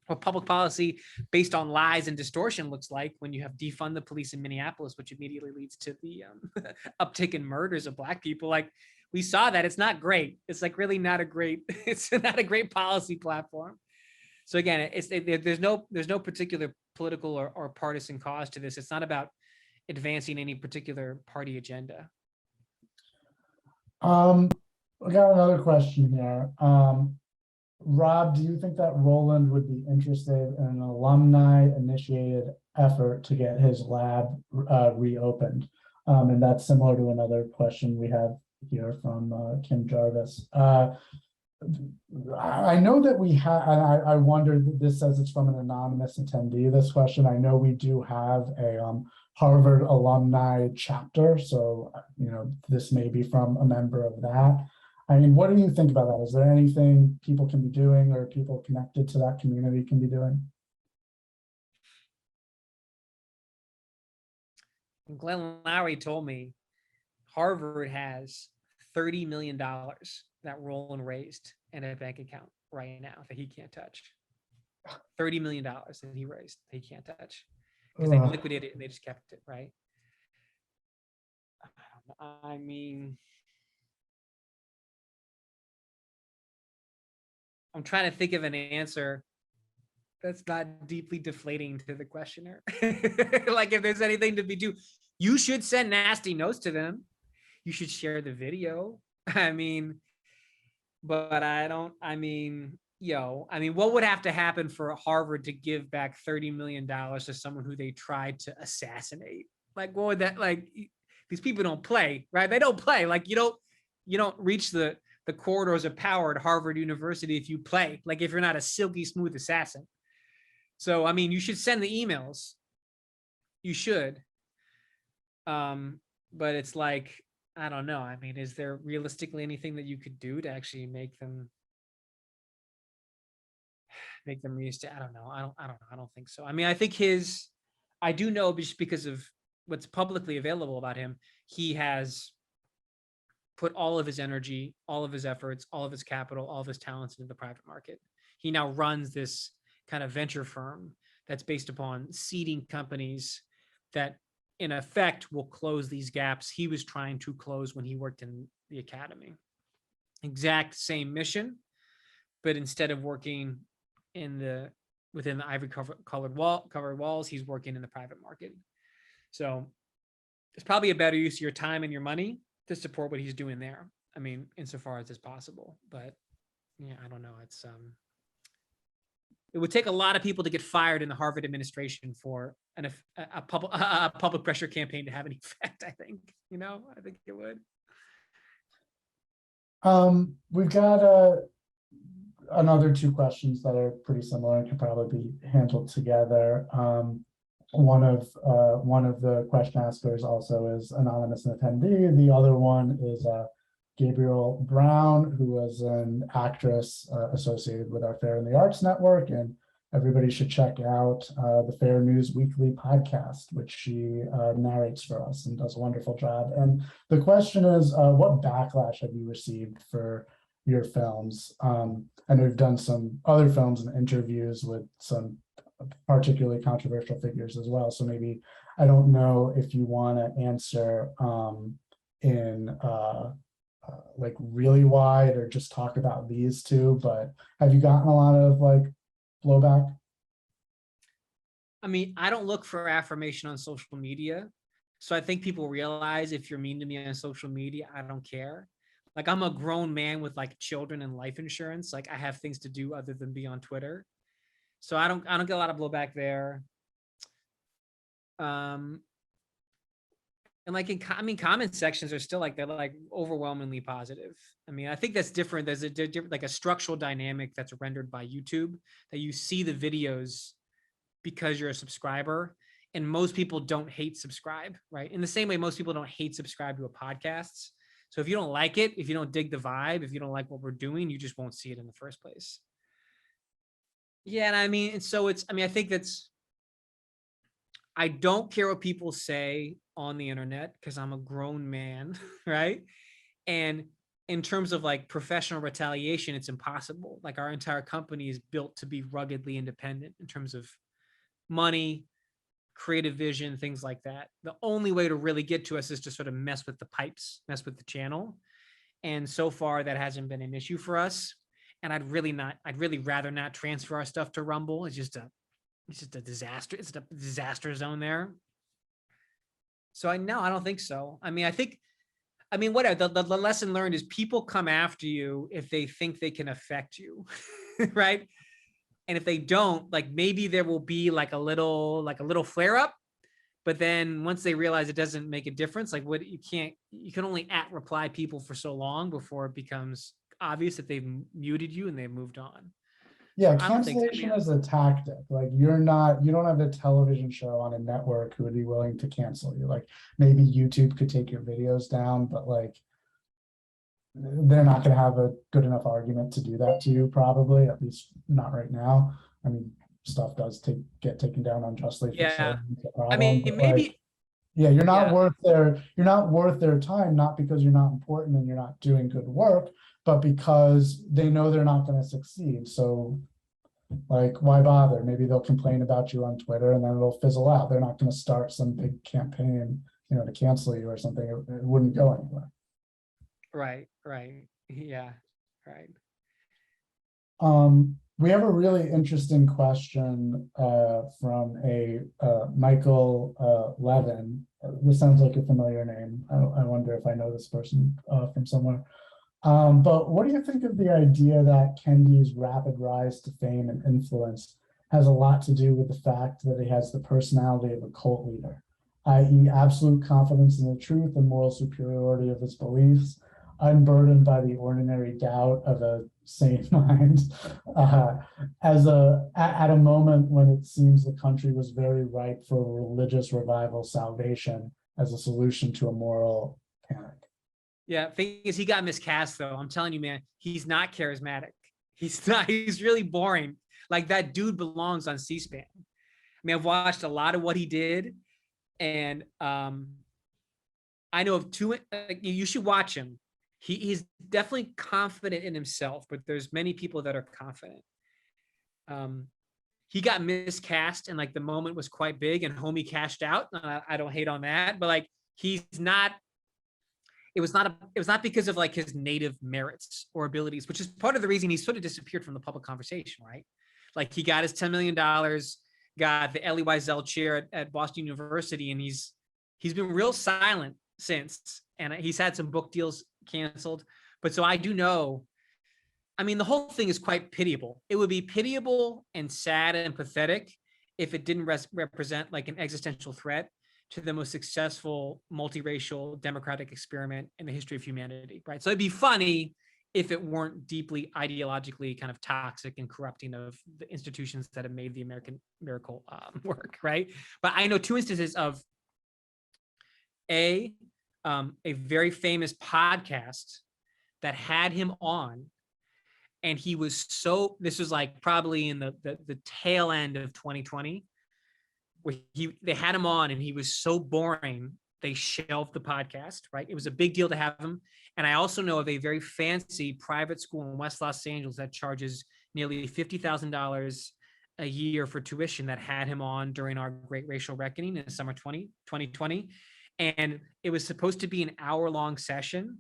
what public policy based on lies and distortion looks like when you have defund the police in Minneapolis, which immediately leads to the uptick in murders of Black people. Like we saw that it's not great. It's like really not a great, it's not a great policy platform. So again, there's no particular political or partisan cause to this. It's not about advancing any particular party agenda. We got another question here. Rob, do you think that Roland would be interested in an alumni-initiated effort to get his lab reopened? And that's similar to another question we have here from Kim Jarvis. I know that we have, and I wonder, this says it's from an anonymous attendee, this question. I know we do have a Harvard alumni chapter, so, this may be from a member of that. I mean, what do you think about that? Is there anything people can be doing or people connected to that community can be doing? Glenn Lowry told me Harvard has $30 million that Roland raised in a bank account right now that he can't touch. $30 million that he raised that he can't touch because they liquidated it and they just kept it, right? I mean, I'm trying to think of an answer that's not deeply deflating to the questioner. Like, if there's anything to be do, you should send nasty notes to them. You should share the video. I mean, but what would have to happen for Harvard to give back $30 million to someone who they tried to assassinate? Like, what would that, like, these people don't play, right? They don't play. Like, you don't reach the corridors of power at Harvard University if you play, like, if you're not a silky smooth assassin. So, I mean, you should send the emails. You should. But it's like, I don't know. I mean, is there realistically anything that you could do to actually make them used to? I don't know. I don't think so. I mean, I think I do know just because of what's publicly available about him, he has put all of his energy, all of his efforts, all of his capital, all of his talents into the private market. He now runs this kind of venture firm that's based upon seeding companies that in effect will close these gaps he was trying to close when he worked in the academy. Exact same mission, but instead of working within the ivory covered walls, he's working in the private market. So it's probably a better use of your time and your money to support what he's doing there. I mean, insofar as it's possible, but yeah, I don't know. It would take a lot of people to get fired in the Harvard administration for a public pressure campaign to have any effect. I think, I think it would. We've got another two questions that are pretty similar and can probably be handled together. One of the question askers also is anonymous and attendee. The other one is Gabriel Brown, who was an actress associated with our Fair in the Arts Network, and everybody should check out the Fair News Weekly podcast, which she narrates for us and does a wonderful job. And the question is, what backlash have you received for your films? And we've done some other films and interviews with some particularly controversial figures as well. So maybe, I don't know if you want to answer in like really wide or just talk about these two, but have you gotten a lot of like blowback? I mean, I don't look for affirmation on social media. So I think people realize if you're mean to me on social media, I don't care. Like, I'm a grown man with like children and life insurance. Like, I have things to do other than be on Twitter. So I don't get a lot of blowback there. And like comment sections are still like, they're like overwhelmingly positive. I mean, I think that's different. There's like a structural dynamic that's rendered by YouTube, that you see the videos because you're a subscriber, and most people don't hate subscribe, right? In the same way, most people don't hate subscribe to a podcast. So if you don't like it, if you don't dig the vibe, if you don't like what we're doing, you just won't see it in the first place. Yeah, and I mean, and so I think I don't care what people say on the internet because I'm a grown man, right? And in terms of like professional retaliation, it's impossible. Like, our entire company is built to be ruggedly independent in terms of money, creative vision, things like that. The only way to really get to us is to sort of mess with the pipes, mess with the channel. And so far that hasn't been an issue for us. And I'd really rather not transfer our stuff to Rumble. It's just a disaster. It's a disaster zone there. So I don't think so. I mean, whatever. The lesson learned is people come after you if they think they can affect you, right? And if they don't, like, maybe there will be like a little flare up, But then once they realize it doesn't make a difference, like you can only reply people for so long before it becomes obvious that they've muted you and they've moved on. Yeah, I don't think, cancellation is a tactic. Like you don't have a television show on a network who would be willing to cancel you. Like maybe YouTube could take your videos down, but like they're not going to have a good enough argument to do that to you, probably, at least not right now. I mean, stuff does get taken down unjustly for yeah. the problem. I mean, but maybe, like, yeah, you're not yeah. worth their time, not because you're not important and you're not doing good work, but because they know they're not going to succeed. So like, why bother? Maybe they'll complain about you on Twitter and then it'll fizzle out. They're not going to start some big campaign, to cancel you or something. It wouldn't go anywhere. Right. Yeah. Right. We have a really interesting question from a Michael Levin. This sounds like a familiar name. I wonder if I know this person from somewhere. But what do you think of the idea that Kendi's rapid rise to fame and influence has a lot to do with the fact that he has the personality of a cult leader, i.e. absolute confidence in the truth and moral superiority of his beliefs, unburdened by the ordinary doubt of a sane mind, at a moment when it seems the country was very ripe for religious revival salvation as a solution to a moral panic? Yeah, thing is, he got miscast though. I'm telling you, man, he's not charismatic. He's not. He's really boring. Like that dude belongs on C-SPAN. I mean, I've watched a lot of what he did, and I know of two. You should watch him. He's definitely confident in himself, but there's many people that are confident. He got miscast, and like the moment was quite big, and homie cashed out. I don't hate on that, but like he's not. It was not because of like his native merits or abilities, which is part of the reason he sort of disappeared from the public conversation, right? Like he got his $10 million, got the Elie Wiesel chair at Boston University, and he's been real silent since. And he's had some book deals canceled. But so I do know, I mean, the whole thing is quite pitiable. It would be pitiable and sad and pathetic if it didn't represent like an existential threat to the most successful multiracial democratic experiment in the history of humanity, right? So it'd be funny if it weren't deeply ideologically kind of toxic and corrupting of the institutions that have made the American miracle work, right? But I know two instances of a very famous podcast that had him on, and he was this was like probably in the tail end of 2020, where they had him on and he was so boring they shelved the podcast, right? It was a big deal to have him. And I also know of a very fancy private school in West Los Angeles that charges nearly $50,000 a year for tuition that had him on during our Great Racial Reckoning in the summer 2020. And it was supposed to be an hour-long session.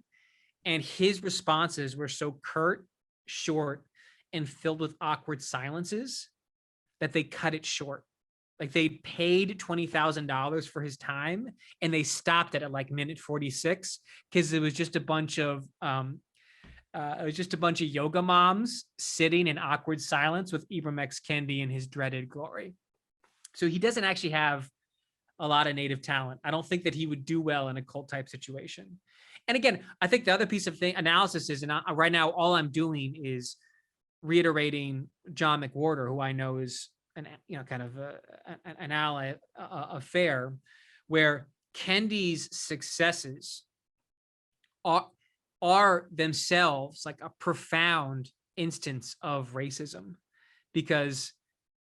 And his responses were so curt, short, and filled with awkward silences that they cut it short. Like they paid $20,000 for his time, and they stopped it at like minute 46 because it was just a bunch of yoga moms sitting in awkward silence with Ibram X. Kendi in his dreaded glory. So he doesn't actually have a lot of native talent. I don't think that he would do well in a cult type situation. And again, I think the other piece of analysis is, and right now all I'm doing is reiterating John McWhorter, who I know is an ally affair, where Kendi's successes are themselves like a profound instance of racism, because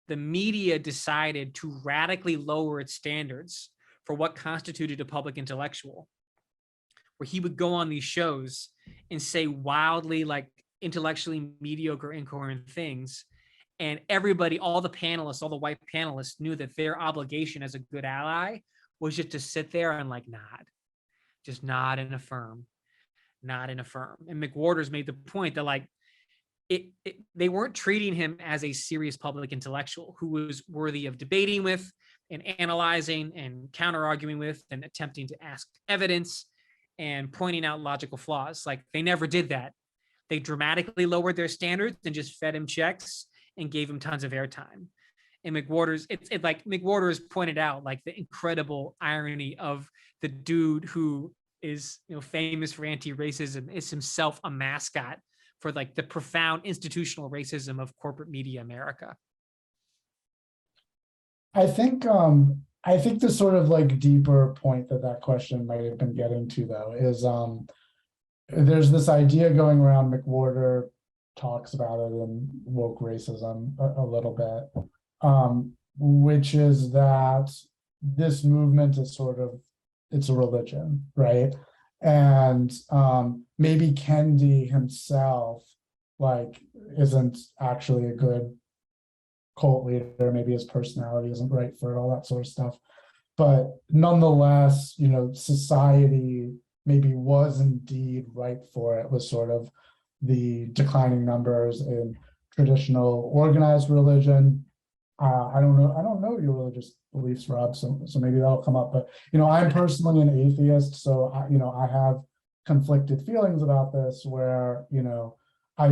the media decided to radically lower its standards for what constituted a public intellectual, where he would go on these shows and say wildly like intellectually mediocre, incoherent things. And everybody, all the panelists, all the white panelists knew that their obligation as a good ally was just to sit there and like just nod and affirm. And McWhorter's made the point that like they weren't treating him as a serious public intellectual who was worthy of debating with and analyzing and counter-arguing with and attempting to ask evidence and pointing out logical flaws. Like they never did that. They dramatically lowered their standards and just fed him checks and gave him tons of airtime. And McWhorter's, it's like McWhorter's pointed out, like the incredible irony of the dude who is, you know, famous for anti-racism is himself a mascot for like the profound institutional racism of corporate media America. I think the sort of like deeper point that question might have been getting to though is there's this idea going around. McWhorter talks about it in Woke Racism a little bit, which is that this movement is sort of, it's a religion, right? And maybe Kendi himself like isn't actually a good cult leader, maybe his personality isn't right for it, all that sort of stuff. But nonetheless, you know, society maybe was indeed ripe for it, was sort of the declining numbers in traditional organized religion. I don't know your religious beliefs, Rob, so maybe that'll come up. But you know, I'm personally an atheist, so I have conflicted feelings about this, where you know, I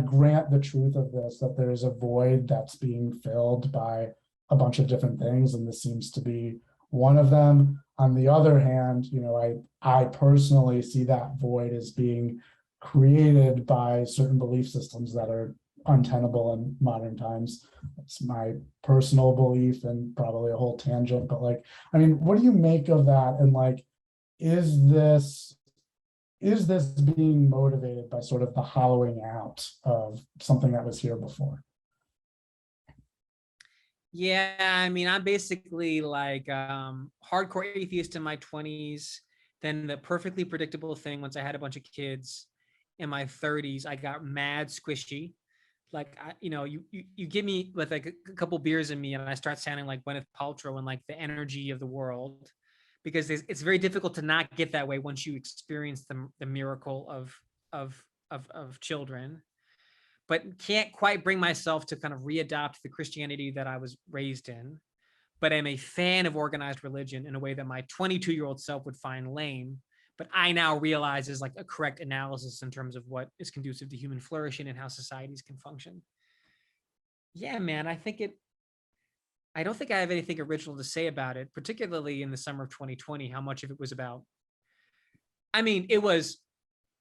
grant the truth of this, that there is a void that's being filled by a bunch of different things, and this seems to be one of them. On the other hand, you know, I personally see that void as being created by certain belief systems that are untenable in modern times. It's my personal belief and probably a whole tangent, but like, I mean, what do you make of that? And like, is this being motivated by sort of the hollowing out of something that was here before? Yeah, I mean, I'm basically like hardcore atheist in my 20s. Then the perfectly predictable thing, once I had a bunch of kids in my 30s, I got mad squishy. Like, you know, you give me with like a couple beers in me and I start sounding like Gwyneth Paltrow and like the energy of the world, because it's very difficult to not get that way once you experience the miracle of children. But can't quite bring myself to kind of readopt the Christianity that I was raised in. But I'm a fan of organized religion in a way that my 22-year-old self would find lame. But I now realize is like a correct analysis in terms of what is conducive to human flourishing and how societies can function. Yeah, man, I don't think I have anything original to say about it, particularly in the summer of 2020, how much of it was about, I mean, it was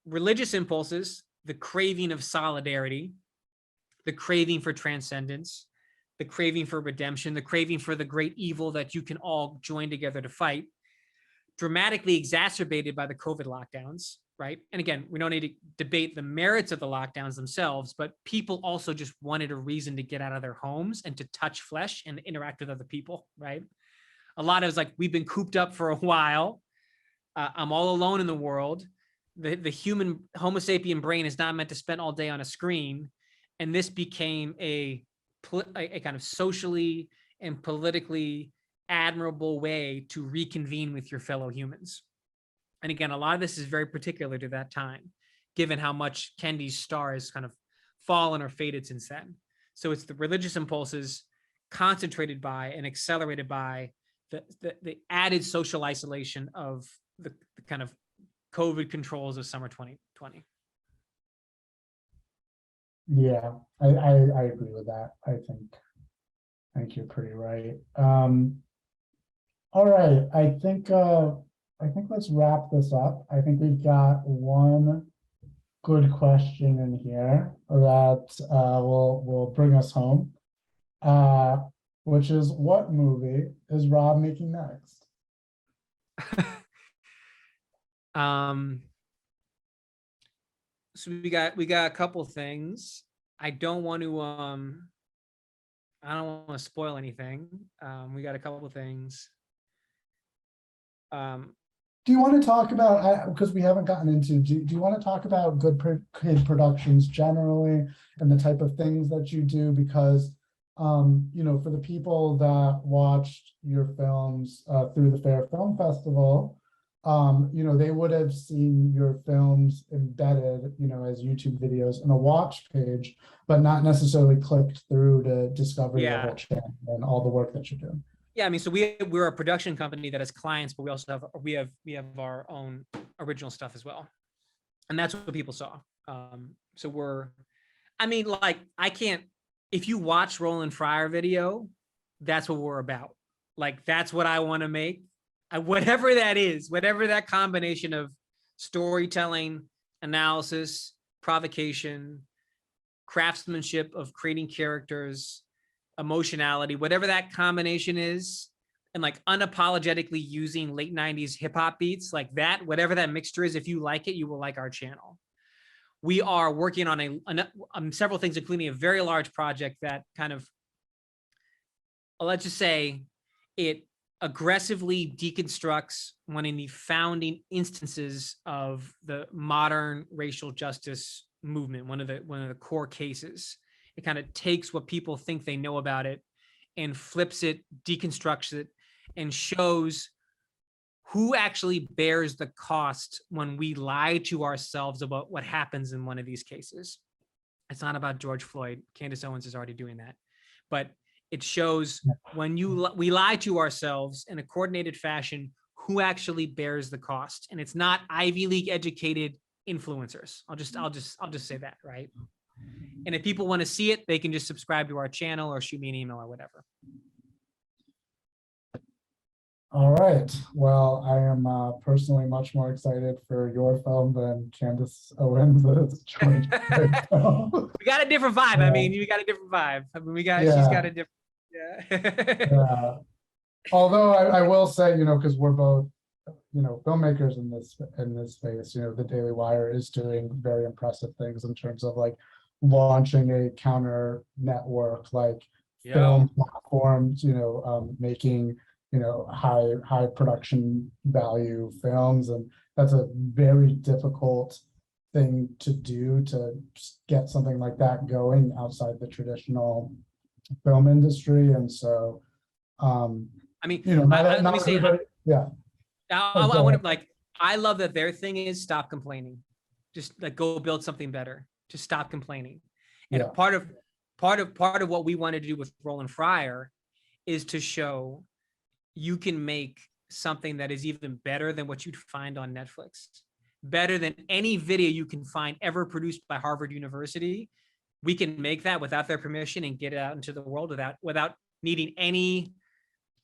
religious impulses, the craving of solidarity, the craving for transcendence, the craving for redemption, the craving for the great evil that you can all join together to fight, dramatically exacerbated by the COVID lockdowns, right? And again, we don't need to debate the merits of the lockdowns themselves, but people also just wanted a reason to get out of their homes and to touch flesh and interact with other people, right? A lot of it's like, we've been cooped up for a while. I'm all alone in the world. The human Homo sapien brain is not meant to spend all day on a screen. And this became a kind of socially and politically admirable way to reconvene with your fellow humans. And again, a lot of this is very particular to that time, given how much Kendi's star has kind of fallen or faded since then. So it's the religious impulses concentrated by and accelerated by the added social isolation of the kind of COVID controls of summer 2020. Yeah, I agree with that. I think you're pretty right. All right, I think let's wrap this up. I think we've got one good question in here that will bring us home, which is, what movie is Rob making next? So we got a couple things. I don't want to spoil anything. We got a couple of things. Do you want to talk about, because we haven't gotten into, do you want to talk about Good Kid Productions generally and the type of things that you do? Because, you know, for the people that watched your films through the Fair Film Festival, you know, they would have seen your films embedded, you know, as YouTube videos in a watch page, but not necessarily clicked through to discover your whole channel and all the work that you're doing. Yeah, I mean, so we're a production company that has clients, but we also have our own original stuff as well, and that's what people saw. So I mean, like, I can't. If you watch Roland Fryer video, that's what we're about. Like, that's what I want to make. Whatever that is, whatever that combination of storytelling, analysis, provocation, craftsmanship of creating characters, emotionality, whatever that combination is, and like unapologetically using late 90s hip hop beats like that, whatever that mixture is, if you like it, you will like our channel. We are working on several things, including a very large project that kind of, let's just say, it aggressively deconstructs one of the founding instances of the modern racial justice movement, one of the core cases. It kind of takes what people think they know about it and flips it, deconstructs it, and shows who actually bears the cost when we lie to ourselves about what happens in one of these cases. It's not about George Floyd. Candace Owens is already doing that. But it shows when we lie to ourselves in a coordinated fashion, who actually bears the cost. And it's not Ivy League educated influencers. I'll just say that, right? And if people want to see it, they can just subscribe to our channel or shoot me an email or whatever. All right. Well, I am personally much more excited for your film than Candace Owens' 2020 film. We got a different vibe. I mean, you got a different vibe. I mean, she's got a different, yeah. Although I will say, because we're both, filmmakers in this space, the Daily Wire is doing very impressive things in terms of like launching a counter network, like film platforms, making high production value films, and that's a very difficult thing to do, to get something like that going outside the traditional film industry. And so I mean, let me say, yeah, I want to, I love that their thing is stop complaining, just like go build something better, just stop complaining. And part of what we wanted to do with Roland Fryer is to show you can make something that is even better than what you'd find on Netflix, better than any video you can find ever produced by Harvard University. We can make that without their permission and get it out into the world without needing any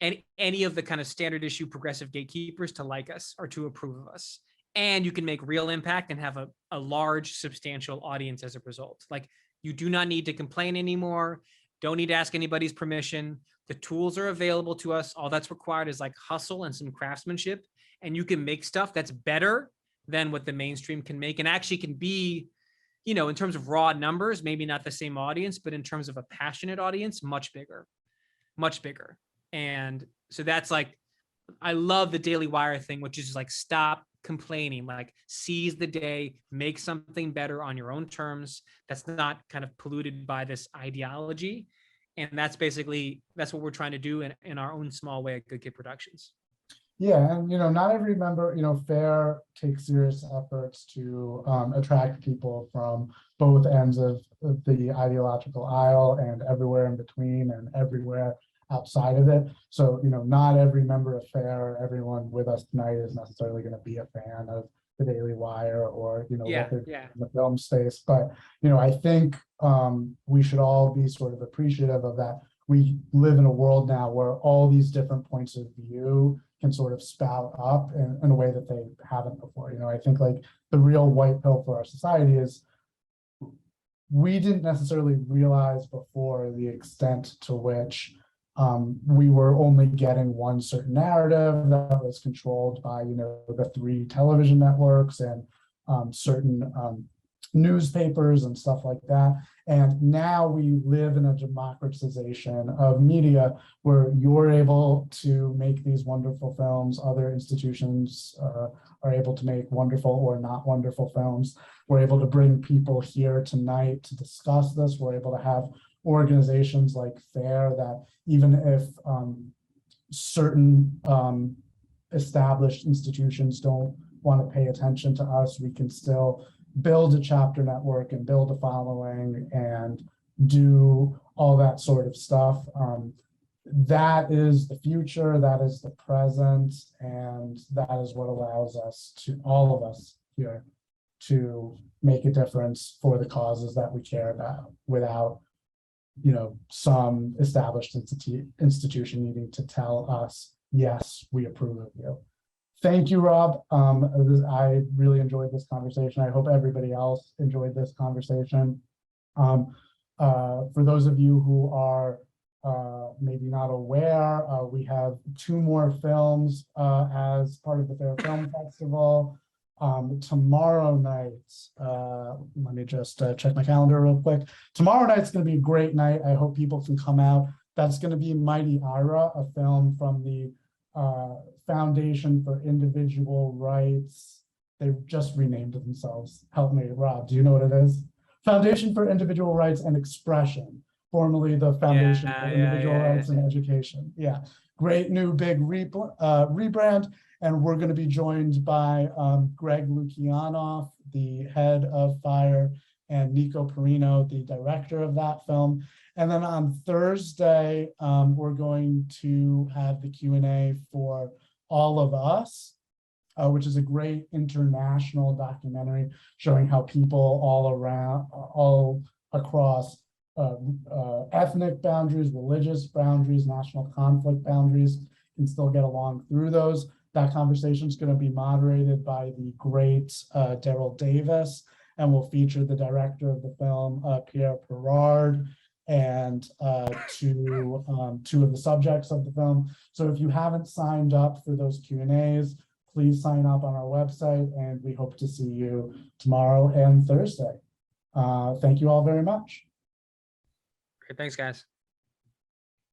of the kind of standard issue progressive gatekeepers to like us or to approve of us. And you can make real impact and have a large, substantial audience as a result. Like, you do not need to complain anymore. Don't need to ask anybody's permission. The tools are available to us. All that's required is like hustle and some craftsmanship. And you can make stuff that's better than what the mainstream can make, and actually can be, in terms of raw numbers, maybe not the same audience, but in terms of a passionate audience, much bigger. And so that's like, I love the Daily Wire thing, which is like, stop complaining, like seize the day, make something better on your own terms that's not kind of polluted by this ideology. And that's what we're trying to do in our own small way at Good Kid Productions. Yeah, and not every member, FAIR takes serious efforts to attract people from both ends of the ideological aisle and everywhere in between and everywhere outside of it. So, not every member of FAIR, everyone with us tonight, is necessarily going to be a fan of the Daily Wire or what they're doing in the film space. But I think we should all be sort of appreciative of that. We live in a world now where all these different points of view can sort of spout up in a way that they haven't before. I think like the real white pill for our society is, we didn't necessarily realize before the extent to which we were only getting one certain narrative that was controlled by, the 3 television networks and certain newspapers and stuff like that. And now we live in a democratization of media where you're able to make these wonderful films. Other institutions are able to make wonderful or not wonderful films. We're able to bring people here tonight to discuss this. We're able to have organizations like FAIR that, even if certain established institutions don't want to pay attention to us, we can still build a chapter network and build a following and do all that sort of stuff. That is the future, that is the present, and that is what allows us to, all of us here, to make a difference for the causes that we care about without some established institution needing to tell us, yes, we approve of you. Thank you, Rob. I really enjoyed this conversation. I hope everybody else enjoyed this conversation. For those of you who are maybe not aware, we have 2 more films as part of the Fair Film Festival. Tomorrow night, let me just check my calendar real quick. Tomorrow night's going to be a great night. I hope people can come out. That's going to be Mighty Ira, a film from the Foundation for Individual Rights. They've just renamed themselves. Help me, Rob. Do you know what it is? Foundation for Individual Rights and Expression, formerly the Foundation for Individual Rights and Education. Yeah, great new big rebrand. And we're going to be joined by Greg Lukianoff, the head of FIRE, and Nico Perino, the director of that film. And then on Thursday, we're going to have the Q&A for All of Us, which is a great international documentary showing how people all across ethnic boundaries, religious boundaries, national conflict boundaries can still get along through those. That conversation is going to be moderated by the great Daryl Davis, and will feature the director of the film, Pierre Perard, and two of the subjects of the film. So if you haven't signed up for those Q&As, please sign up on our website, and we hope to see you tomorrow and Thursday. Thank you all very much. Great, thanks, guys.